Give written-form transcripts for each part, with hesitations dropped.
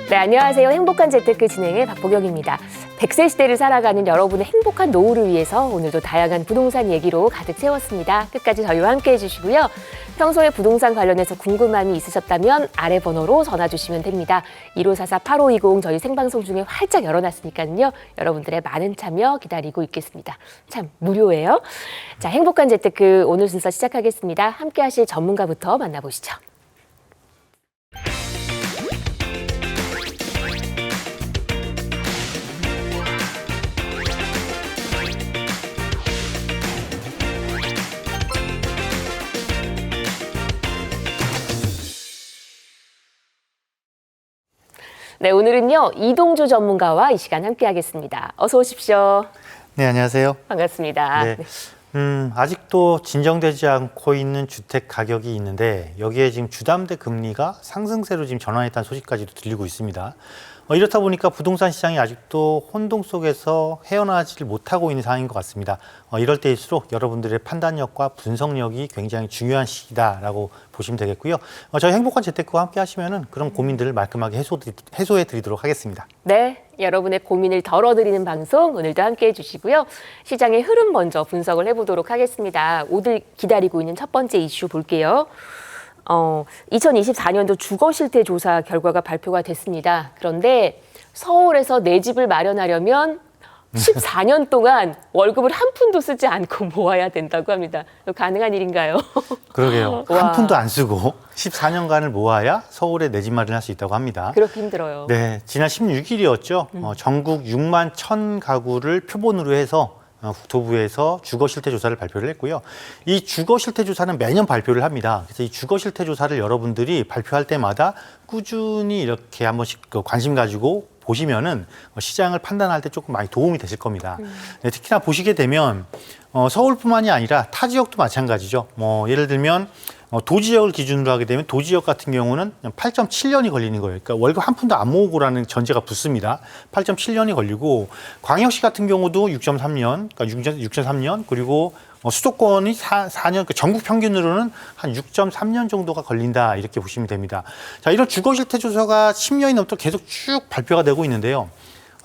네, 안녕하세요. 행복한 재테크 진행의 박보경입니다. 100세 시대를 살아가는 여러분의 행복한 노후를 위해서 오늘도 다양한 부동산 얘기로 가득 채웠습니다. 끝까지 저희와 함께해 주시고요. 평소에 부동산 관련해서 궁금함이 있으셨다면 아래 번호로 전화 주시면 됩니다. 1544-8520 저희 생방송 중에 활짝 열어놨으니까요. 여러분들의 많은 참여 기다리고 있겠습니다. 참 무료예요. 자, 행복한 재테크 오늘 순서 시작하겠습니다. 함께하실 전문가부터 만나보시죠. 네, 오늘은요 이동주 전문가와 이 시간 함께하겠습니다. 어서 오십시오. 네, 안녕하세요. 반갑습니다. 네. 아직도 진정되지 않고 있는 주택 가격이 있는데 여기에 지금 주담대 금리가 상승세로 지금 전환했다는 소식까지도 들리고 있습니다. 이렇다 보니까 부동산 시장이 아직도 혼동 속에서 헤어나지를 못하고 있는 상황인 것 같습니다. 이럴 때일수록 여러분들의 판단력과 분석력이 굉장히 중요한 시기다라고 보시면 되겠고요. 저희 행복한 재테크와 함께 하시면은 그런 고민들을 말끔하게 해소해 드리도록 하겠습니다. 네, 여러분의 고민을 덜어드리는 방송 오늘도 함께해 주시고요. 시장의 흐름 먼저 분석을 해보도록 하겠습니다. 오늘 기다리고 있는 첫 번째 이슈 볼게요. 2024년도 주거실태 조사 결과가 발표가 됐습니다. 그런데 서울에서 내 집을 마련하려면 14년 동안 월급을 한 푼도 쓰지 않고 모아야 된다고 합니다. 가능한 일인가요? 그러게요. 와. 한 푼도 안 쓰고 14년간을 모아야 서울에 내 집 마련할 수 있다고 합니다. 그렇게 힘들어요. 네, 지난 16일이었죠. 전국 6만 1,000 가구를 표본으로 해서 국토부에서 주거실태조사를 발표를 했고요. 이 주거실태조사는 매년 발표를 합니다. 그래서 이 주거실태조사를 여러분들이 발표할 때마다 꾸준히 이렇게 한 번씩 관심 가지고 보시면은 시장을 판단할 때 조금 많이 도움이 되실 겁니다. 네, 특히나 보시게 되면 서울뿐만이 아니라 타 지역도 마찬가지죠. 예를 들면 도지역을 기준으로 하게 되면 도지역 같은 경우는 8.7년이 걸리는 거예요. 그러니까 월급 한 푼도 안 모으고라는 전제가 붙습니다. 8.7년이 걸리고 광역시 같은 경우도 6.3년, 그러니까 6.3년 그리고 수도권이 4년, 그러니까 전국 평균으로는 한 6.3년 정도가 걸린다 이렇게 보시면 됩니다. 자, 이런 주거실태조사가 10년이 넘도록 계속 쭉 발표가 되고 있는데요.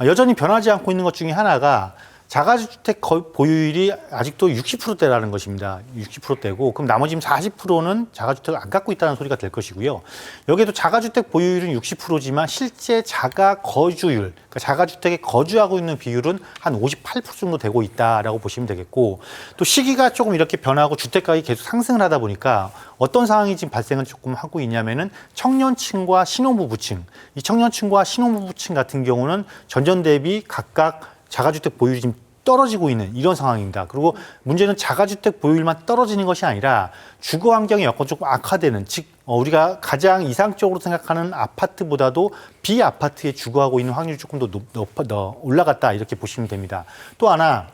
여전히 변하지 않고 있는 것 중에 하나가 자가주택 보유율이 아직도 60%대라는 것입니다. 60%대고 그럼 나머지 40%는 자가주택을 안 갖고 있다는 소리가 될 것이고요. 여기에도 자가주택 보유율은 60%지만 실제 자가 거주율, 그러니까 자가주택에 거주하고 있는 비율은 한 58% 정도 되고 있다라고 보시면 되겠고 또 시기가 조금 이렇게 변하고 주택가격이 계속 상승을 하다 보니까 어떤 상황이 지금 발생을 조금 하고 있냐면은 청년층과 신혼부부층, 이 청년층과 신혼부부층 같은 경우는 전년 대비 각각 자가주택 보유율이 지금 떨어지고 있는 이런 상황입니다. 그리고 문제는 자가주택 보유율만 떨어지는 것이 아니라 주거 환경의 여건이 조금 악화되는, 즉 우리가 가장 이상적으로 생각하는 아파트보다도 비아파트에 주거하고 있는 확률이 조금 더 올라갔다 이렇게 보시면 됩니다. 또 하나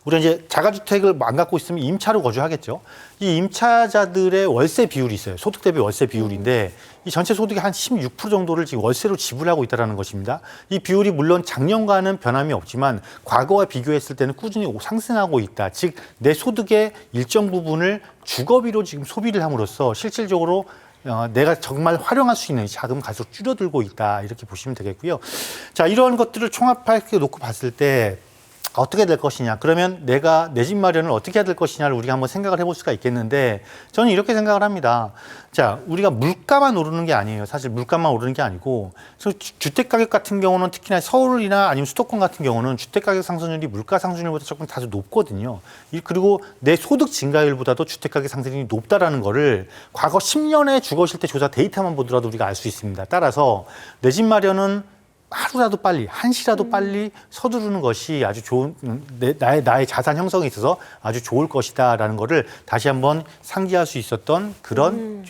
우리가 이제 자가주택을 안 갖고 있으면 임차로 거주하겠죠. 이 임차자들의 월세 비율이 있어요. 소득 대비 월세 비율인데 이 전체 소득의 한 16% 정도를 지금 월세로 지불하고 있다는 것입니다. 이 비율이 물론 작년과는 변함이 없지만 과거와 비교했을 때는 꾸준히 상승하고 있다. 즉 내 소득의 일정 부분을 주거비로 지금 소비를 함으로써 실질적으로 내가 정말 활용할 수 있는 자금 갈수록 줄어들고 있다. 이렇게 보시면 되겠고요. 자, 이런 것들을 총합해 놓고 봤을 때 어떻게 될 것이냐. 그러면 내가 내 집 마련을 어떻게 해야 될 것이냐를 우리가 한번 생각을 해볼 수가 있겠는데 저는 이렇게 생각을 합니다. 자, 우리가 물가만 오르는 게 아니에요. 사실 물가만 오르는 게 아니고 주택가격 같은 경우는 특히나 서울이나 아니면 수도권 같은 경우는 주택가격 상승률이 물가 상승률보다 조금 다소 높거든요. 그리고 내 소득 증가율보다도 주택가격 상승률이 높다라는 거를 과거 10년의 주거실태 조사 데이터만 보더라도 우리가 알 수 있습니다. 따라서 내 집 마련은 하루라도 빨리, 한시라도 빨리 서두르는 것이 아주 좋은, 나의 자산 형성에 있어서 아주 좋을 것이다라는 거를 다시 한번 상기할 수 있었던 그런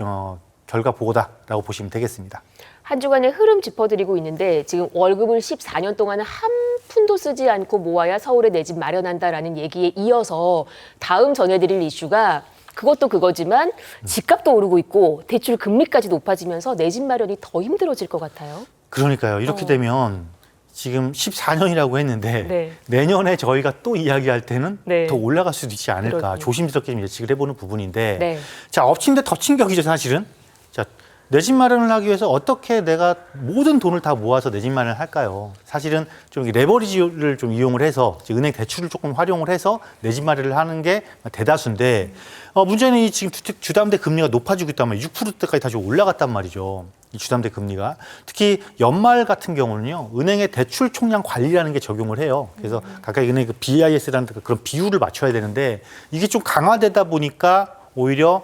결과 보고다라고 보시면 되겠습니다. 한 주간의 흐름 짚어드리고 있는데 지금 월급을 14년 동안은 한 푼도 쓰지 않고 모아야 서울에 내 집 마련한다라는 얘기에 이어서 다음 전해드릴 이슈가 그것도 그거지만 집값도 오르고 있고 대출 금리까지 높아지면서 내 집 마련이 더 힘들어질 것 같아요. 그러니까요. 이렇게 되면 지금 14년이라고 했는데 네. 내년에 저희가 또 이야기할 때는 네. 더 올라갈 수도 있지 않을까. 그렇군요. 조심스럽게 좀 예측을 해보는 부분인데 네. 자, 엎친 데 덮친 격이죠, 사실은. 자, 내 집 마련을 하기 위해서 어떻게 내가 모든 돈을 다 모아서 내 집 마련을 할까요? 사실은 좀 레버리지를 좀 이용을 해서 은행 대출을 조금 활용을 해서 내 집 마련을 하는 게 대다수인데 문제는 이 지금 주담대 금리가 높아지고 있단 말이에요. 6%대까지 다시 올라갔단 말이죠. 이 주담대 금리가. 특히 연말 같은 경우는요, 은행의 대출 총량 관리라는 게 적용을 해요. 그래서 각각 은행의 그 BIS라는 그런 비율을 맞춰야 되는데 이게 좀 강화되다 보니까 오히려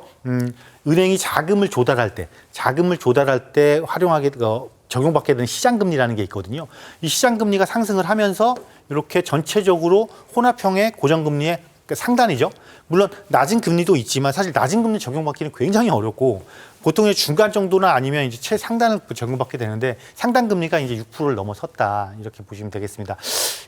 은행이 자금을 조달할 때 활용하게 적용받게 되는 시장금리라는 게 있거든요. 이 시장금리가 상승을 하면서 이렇게 전체적으로 혼합형의 고정금리의 상단이죠. 물론 낮은 금리도 있지만 사실 낮은 금리 적용받기는 굉장히 어렵고 보통의 중간 정도나 아니면 이제 최상단을 적용받게 되는데 상단 금리가 이제 6%를 넘어섰다 이렇게 보시면 되겠습니다.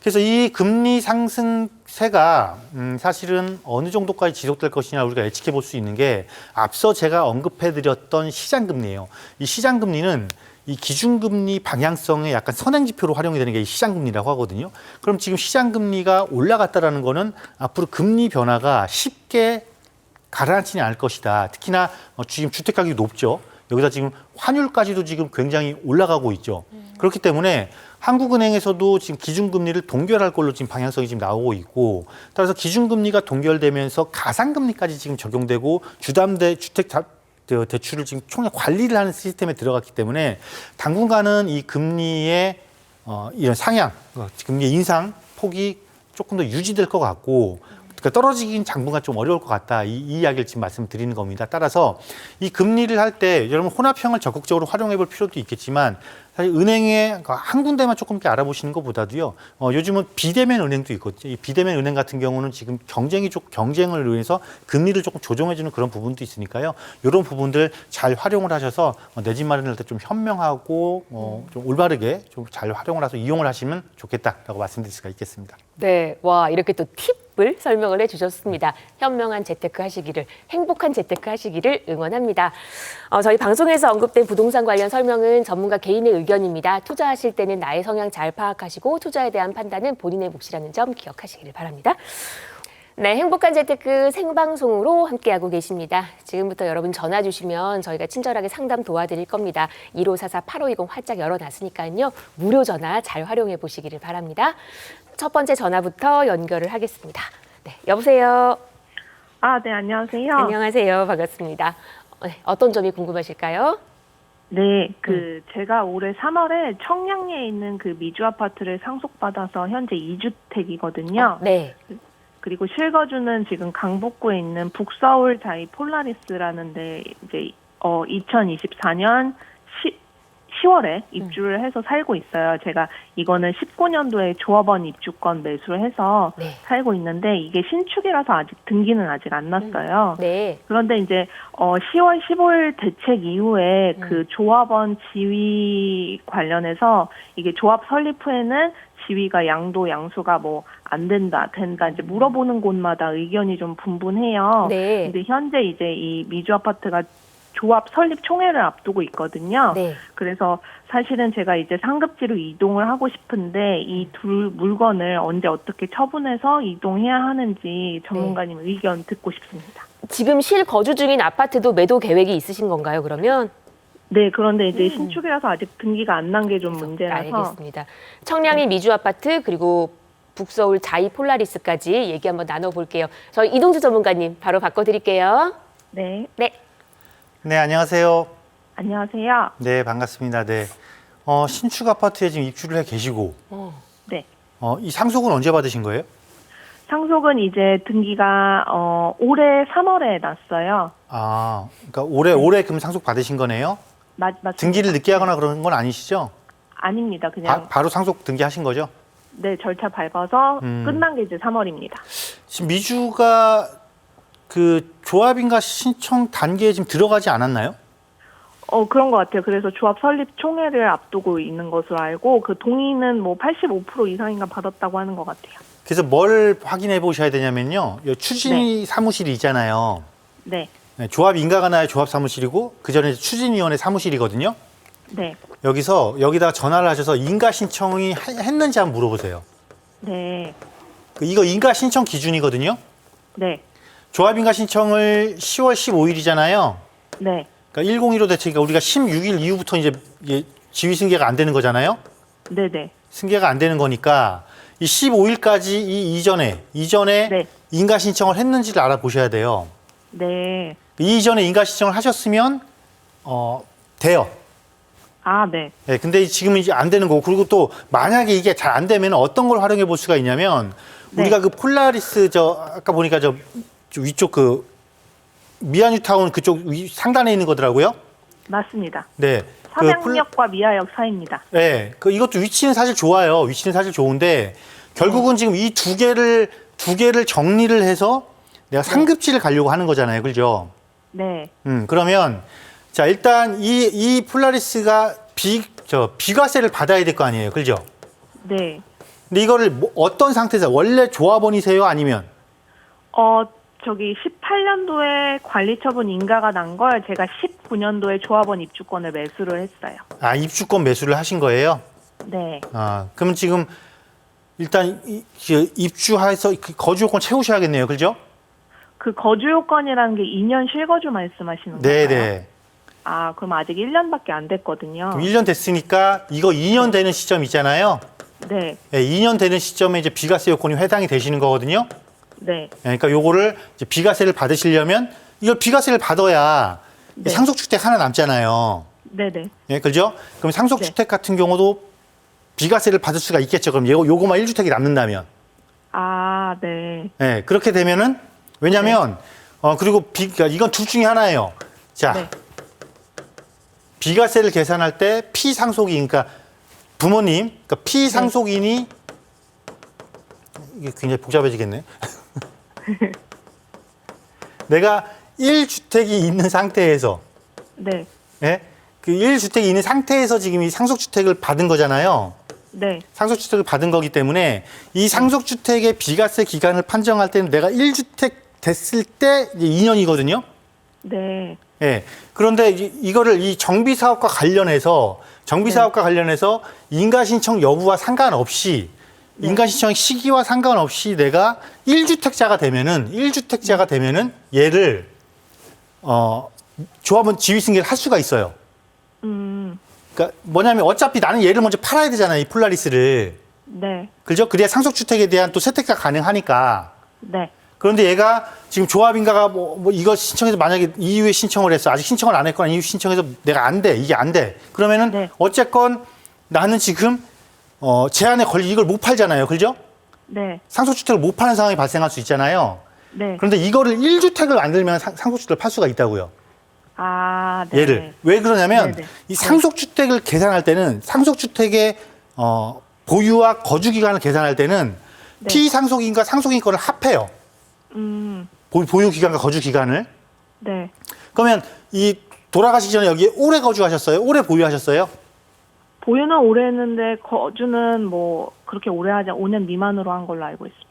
그래서 이 금리 상승세가 사실은 어느 정도까지 지속될 것이냐 우리가 예측해 볼 수 있는 게 앞서 제가 언급해드렸던 시장금리예요. 이 시장금리는 이 기준금리 방향성의 약간 선행지표로 활용이 되는 게 이 시장금리라고 하거든요. 그럼 지금 시장금리가 올라갔다라는 거는 앞으로 금리 변화가 쉽게 가라앉지는 않을 것이다. 특히나 지금 주택가격이 높죠. 여기다 지금 환율까지도 지금 굉장히 올라가고 있죠. 그렇기 때문에 한국은행에서도 지금 기준금리를 동결할 걸로 지금 방향성이 지금 나오고 있고 따라서 기준금리가 동결되면서 가상금리까지 지금 적용되고 주담대 주택 대출을 지금 총량 관리를 하는 시스템에 들어갔기 때문에 당분간은 이 금리의 이런 상향, 금리 인상 폭이 조금 더 유지될 것 같고 그러니까 떨어지긴 당분간 좀 어려울 것 같다. 이 이야기를 지금 말씀드리는 겁니다. 따라서 이 금리를 할 때 여러분 혼합형을 적극적으로 활용해 볼 필요도 있겠지만 사실 은행에 한 군데만 조금 이렇게 알아보시는 것보다도요. 요즘은 비대면 은행도 있거든요. 이 비대면 은행 같은 경우는 지금 경쟁을 위해서 금리를 조금 조정해주는 그런 부분도 있으니까요. 이런 부분들 잘 활용을 하셔서 내 집 마련을 할 때 좀 현명하고 좀 올바르게 좀 잘 활용을 해서 이용을 하시면 좋겠다라고 말씀드릴 수가 있겠습니다. 네, 와 이렇게 또 팁을 설명을 해주셨습니다. 현명한 재테크 하시기를, 행복한 재테크 하시기를 응원합니다. 저희 방송에서 언급된 부동산 관련 설명은 전문가 개인의 의견입니다. 투자하실 때는 나의 성향 잘 파악하시고 투자에 대한 판단은 본인의 몫이라는 점 기억하시기를 바랍니다. 네, 행복한 재테크 생방송으로 함께하고 계십니다. 지금부터 여러분 전화 주시면 저희가 친절하게 상담 도와드릴 겁니다. 1544-8520 활짝 열어놨으니까요. 무료 전화 잘 활용해 보시기를 바랍니다. 첫 번째 전화부터 연결을 하겠습니다. 네, 여보세요. 네, 안녕하세요. 안녕하세요. 반갑습니다. 어떤 점이 궁금하실까요? 네, 제가 올해 3월에 청량리에 있는 그 미주 아파트를 상속받아서 현재 2주택이거든요. 네. 그리고 실거주는 지금 강북구에 있는 북서울 자이 폴라리스라는 데 이제 2024년 10월에 입주를 해서 살고 있어요. 제가 이거는 19년도에 조합원 입주권 매수를 해서 네. 살고 있는데 이게 신축이라서 아직 등기는 아직 안 났어요. 네. 그런데 이제 10월 15일 대책 이후에 그 조합원 지위 관련해서 이게 조합 설립 후에는 지위가 양수가 뭐 안 된다 이제 물어보는 곳마다 의견이 좀 분분해요. 네. 근데 현재 이제 이 미주 아파트가 조합 설립 총회를 앞두고 있거든요. 네. 그래서 사실은 제가 이제 상급지로 이동을 하고 싶은데 이 둘 물건을 언제 어떻게 처분해서 이동해야 하는지 전문가님 의견 듣고 싶습니다. 지금 실거주 중인 아파트도 매도 계획이 있으신 건가요, 그러면? 네, 그런데 이제 신축이라서 아직 등기가 안 난 게 좀 문제라서. 알겠습니다. 청량리 미주 아파트 그리고 북서울 자이 폴라리스까지 얘기 한번 나눠볼게요. 저희 이동주 전문가님 바로 바꿔드릴게요. 네. 네. 네, 안녕하세요. 안녕하세요. 네, 반갑습니다. 네. 신축 아파트에 지금 입주를 해 계시고 네. 이 상속은 언제 받으신 거예요? 상속은 이제 등기가 올해 3월에 났어요. 그러니까 올해 그럼 상속 받으신 거네요? 맞습니다. 등기를 늦게 하거나 그런 건 아니시죠? 아닙니다. 그냥 바로 상속 등기하신 거죠? 네, 절차 밟아서 끝난 게 이제 3월입니다. 지금 미주가 그 조합인가 신청 단계에 지금 들어가지 않았나요? 그런 것 같아요. 그래서 조합 설립 총회를 앞두고 있는 것으로 알고 그 동의는 뭐 85% 이상인가 받았다고 하는 것 같아요. 그래서 뭘 확인해 보셔야 되냐면요. 추진위 사무실이 있잖아요. 네. 네, 조합 인가가 나야 조합 사무실이고 그 전에 추진위원회 사무실이거든요. 네. 여기다가 전화를 하셔서 인가 신청이 했는지 한번 물어보세요. 네. 이거 인가 신청 기준이거든요. 네. 조합 인가 신청을 10월 15일이잖아요. 네. 그러니까 101호 대책이 우리가 16일 이후부터 이제 지위 승계가 안 되는 거잖아요. 네네. 승계가 안 되는 거니까 이 15일까지 이전에 네. 인가 신청을 했는지를 알아보셔야 돼요. 네. 이전에 인가 신청을 하셨으면 돼요. 아, 네. 네, 근데 지금은 이제 안 되는 거고, 그리고 또 만약에 이게 잘 안 되면 어떤 걸 활용해 볼 수가 있냐면 네. 우리가 그 폴라리스 아까 보니까 저 위쪽 그 미아뉴타운 그쪽 상단에 있는 거더라고요. 맞습니다. 네. 삼양역과 미아역 사이입니다. 네, 이것도 위치는 사실 좋아요. 위치는 사실 좋은데 결국은 지금 이 두 개를 정리를 해서 내가 상급지를 가려고 하는 거잖아요, 그죠? 네. 그러면 자 일단 이 폴라리스가 비과세를 받아야 될 거 아니에요, 그죠? 네. 근데 이거를 어떤 상태에서 원래 조합원이세요, 아니면? 저기 18년도에 관리처분 인가가 난 걸 제가 19년도에 조합원 입주권을 매수를 했어요. 아, 입주권 매수를 하신 거예요? 네. 아, 그러면 지금 일단 입주해서 거주 요건 채우셔야겠네요, 그죠? 그 거주 요건이라는 게 2년 실거주 말씀하시는 네, 건가요? 네. 아, 그럼 아직 1년밖에 안 됐거든요. 그럼 1년 됐으니까 이거 2년 되는 시점 있잖아요. 네. 네, 2년 되는 시점에 이제 비과세 요건이 해당이 되시는 거거든요. 네. 그러니까 요거를 이제 비과세를 받으시려면 이걸 비과세를 받아야 네. 상속주택 하나 남잖아요. 네네. 예, 그죠? 그럼 상속주택 같은 경우도 비과세를 받을 수가 있겠죠. 그럼 요거만 1주택이 남는다면. 아, 네. 예, 그렇게 되면은 왜냐면 그리고 그러니까 이건 둘 중에 하나예요. 자, 네. 비과세를 계산할 때 피상속인, 그러니까 부모님, 그러니까 피상속인이 이게 굉장히 복잡해지겠네. 내가 1주택이 있는 상태에서, 네. 예? 그 1주택이 있는 상태에서 지금 이 상속주택을 받은 거잖아요. 네. 상속주택을 받은 거기 때문에 이 상속주택의 비과세 기간을 판정할 때는 내가 1주택 됐을 때 이제 2년이거든요. 네. 예. 그런데 이거를 이 정비사업과 관련해서 인가신청 여부와 상관없이 네. 인가신청 시기와 상관없이 내가 1주택자가 되면은 얘를 조합원 지위승계를 할 수가 있어요. 그러니까 뭐냐면 어차피 나는 얘를 먼저 팔아야 되잖아요, 이 폴라리스를. 네. 그죠? 그래야 상속주택에 대한 또 세택가 가능하니까. 네. 그런데 얘가 지금 조합인가가 뭐 이거 신청해서 만약에 이후에 신청을 했어. 아직 신청을 안 했거나 이후 신청해서 내가 안 돼. 이게 안 돼. 그러면은 네. 어쨌건 나는 지금 제한에 이걸 못 팔잖아요. 그죠? 네. 상속주택을 못 파는 상황이 발생할 수 있잖아요. 네. 그런데 이거를 1주택을 만들면 상속주택을 팔 수가 있다고요. 아, 네. 얘를. 왜 그러냐면 네네. 이 상속주택을 계산할 때는 상속주택의 보유와 거주 기간을 계산할 때는 네. 피상속인과 상속인 거를 합해요. 보유 기간과 거주 기간을. 네. 그러면 이 돌아가시기 전에 여기에 오래 거주하셨어요? 오래 보유하셨어요? 보유는 오래 했는데 거주는 뭐 그렇게 오래 하지 5년 미만으로 한 걸로 알고 있습니다.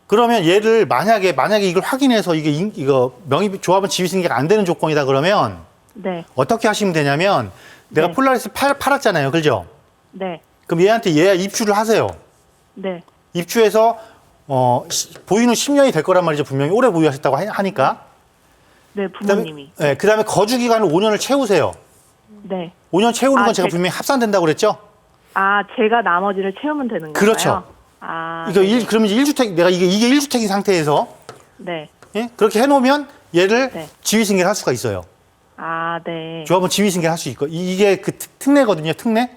그러면 얘를 만약에 이걸 확인해서 이거 조합은 지위승계가 안 되는 조건이다 그러면 네. 어떻게 하시면 되냐면 내가 네. 폴라리스 팔았잖아요. 그죠? 네. 그럼 얘 입주를 하세요. 네. 입주해서 보유는 10년이 될 거란 말이죠. 분명히 오래 보유하셨다고 하니까. 네, 부모님이. 그다음에 거주 기간을 5년을 채우세요. 네. 5년 채우는 건 아, 제가 분명히 합산된다고 그랬죠? 아, 제가 나머지를 채우면 되는 건가요? 그렇죠. 아, 이거 네. 그러면 이제 1주택 내가 이게 1주택인 상태에서 네. 예? 그렇게 해놓으면 얘를 네. 지위승계를 할 수가 있어요. 아, 네. 조합은 지위승계를 할 수 있고 이게 그 특례거든요. 특례.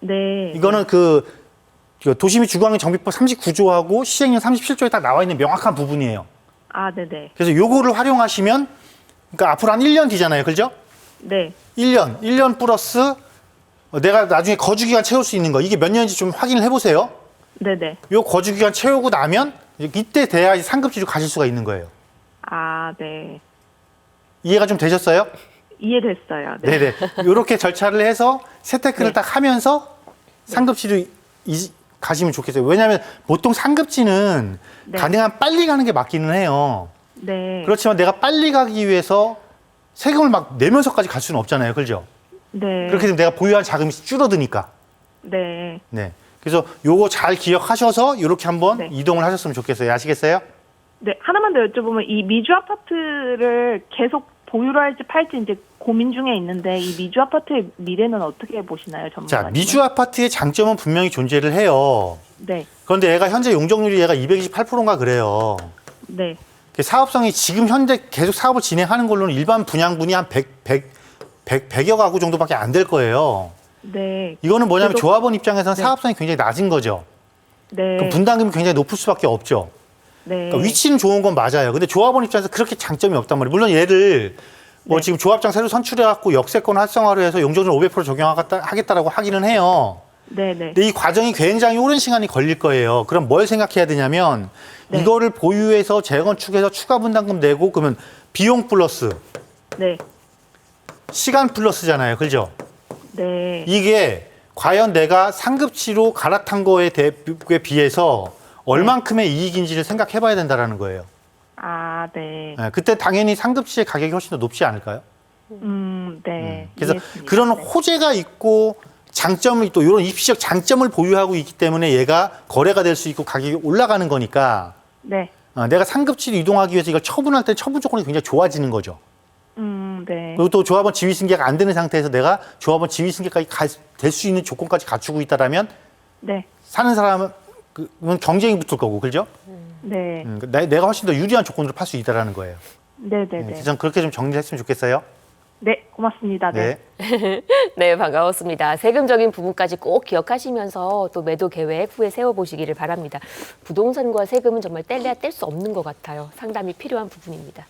네. 이거는 그 도시및 주거환경 정비법 39조하고 시행령 37조에 딱 나와 있는 명확한 부분이에요. 아, 네네. 그래서 요거를 활용하시면 그러니까 앞으로 한 1년 뒤잖아요. 그죠? 네. 1년 플러스 내가 나중에 거주 기간 채울 수 있는 거 이게 몇 년인지 좀 확인을 해보세요. 네네. 요 거주 기간 채우고 나면 이때 돼야 상급지로 가실 수가 있는 거예요. 아, 네. 이해가 좀 되셨어요? 이해됐어요. 네. 네네. 이렇게 절차를 해서 세테크를 네. 딱 하면서 상급지로 가시면 좋겠어요. 왜냐하면 보통 상급지는 네. 가능한 빨리 가는 게 맞기는 해요. 네. 그렇지만 내가 빨리 가기 위해서 세금을 막 내면서까지 갈 수는 없잖아요. 그렇죠? 네. 그렇게 되면 내가 보유한 자금이 줄어드니까. 네. 네. 그래서 요거 잘 기억하셔서 이렇게 한번 네. 이동을 하셨으면 좋겠어요. 아시겠어요? 네. 하나만 더 여쭤보면 이 미주 아파트를 계속 보유를 할지 팔지 이제 고민 중에 있는데 이 미주 아파트의 미래는 어떻게 보시나요, 전문가님? 자, 미주 아파트의 장점은 분명히 존재를 해요. 네, 그런데 얘가 현재 용적률이 얘가 228%인가 그래요. 네, 사업성이 지금 현재 계속 사업을 진행하는 걸로는 일반 분양분이 한 100여 가구 정도밖에 안 될 거예요. 네, 이거는 뭐냐면 그래도- 조합원 입장에서는 네. 사업성이 굉장히 낮은 거죠. 네, 그럼 분담금이 굉장히 높을 수밖에 없죠. 네, 그러니까 위치는 좋은 건 맞아요. 근데 조합원 입장에서 그렇게 장점이 없단 말이에요. 물론 얘를 뭐 네. 지금 조합장 새로 선출해갖고 역세권 활성화를 해서 용적률 500% 적용하겠다라고 하기는 해요. 네, 네, 근데 이 과정이 굉장히 오랜 시간이 걸릴 거예요. 그럼 뭘 생각해야 되냐면 네. 이거를 보유해서 재건축해서 추가 분담금 내고 그러면 비용 플러스 네, 시간 플러스잖아요. 그죠? 네, 이게 과연 내가 상급지로 갈아탄 거에 비해서 얼만큼의 이익인지를 생각해 봐야 된다는 거예요. 아, 네, 예, 그때 당연히 상급지의 가격이 훨씬 더 높지 않을까요? 네. 그래서 이해했습니다. 그런 네. 호재가 있고 장점을 또 이런 입시적 장점을 보유하고 있기 때문에 얘가 거래가 될 수 있고 가격이 올라가는 거니까 네, 내가 상급지로 이동하기 위해서 이걸 처분할 때 처분 조건이 굉장히 좋아지는 거죠. 네, 그리고 또 조합원 지위 승계가 안 되는 상태에서 내가 조합원 지위 승계까지 될 수 있는 조건까지 갖추고 있다라면 네, 사는 사람은 그건 경쟁이 붙을 거고, 그죠? 네, 내가 훨씬 더 유리한 조건으로 팔 수 있다라는 거예요. 네, 네, 그래서 네. 전 그렇게 좀 정리를 했으면 좋겠어요. 네, 고맙습니다. 네. 네. 네, 반가웠습니다. 세금적인 부분까지 꼭 기억하시면서 또 매도 계획 후에 세워보시기를 바랍니다. 부동산과 세금은 정말 뗄래야 뗄 수 없는 것 같아요. 상담이 필요한 부분입니다.